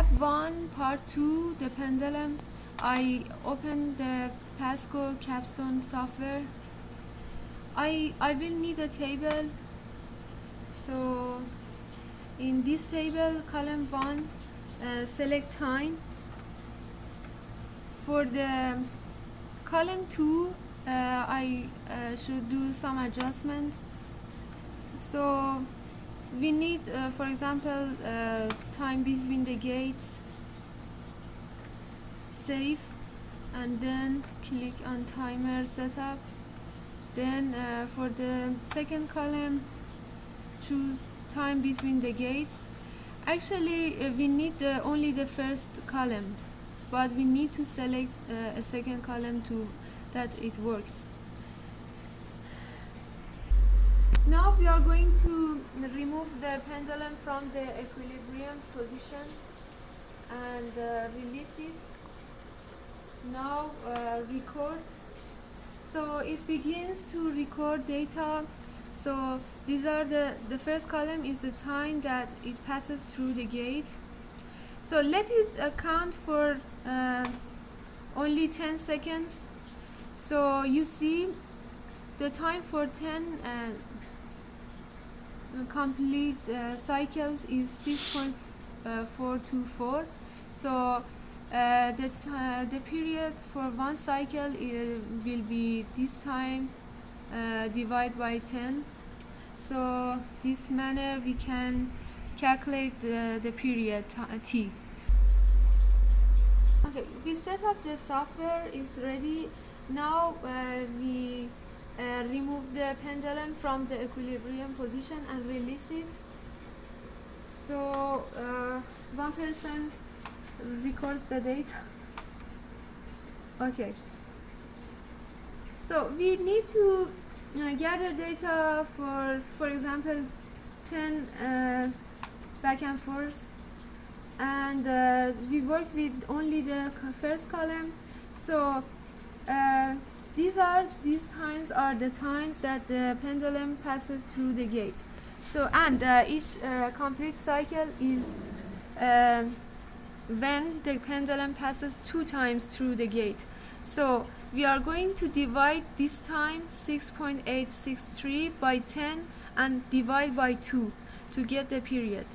Step 1, Part 2, the pendulum. I open the Pasco capstone software. I will need a table. So in this table, column 1, select time. For the column 2, I should do some adjustment. So we need, for example, time between the gates. Save, and then click on timer setup. Then for the second column, choose time between the gates. Actually, we need only the first column, but we need to select a second column to that it works. Now we are going to remove the pendulum from the equilibrium position and release it. Now record. So it begins to record data. So these are the first column is the time that it passes through the gate. So let it count for only 10 seconds. So you see the time for 10 complete cycles is 6.424. So the period for one cycle will be this time divided by 10. So this manner we can calculate the period t. Okay, we set up the software, it's ready. Now we remove the pendulum from the equilibrium position and release it. So one person records the data. Okay, so we need to gather data for example 10 back and forth, and we work with only the first column. So these times are the times that the pendulum passes through the gate. So and each complete cycle is when the pendulum passes 2 times through the gate. So we are going to divide this time 6.863 by 10 and divide by 2 to get the period.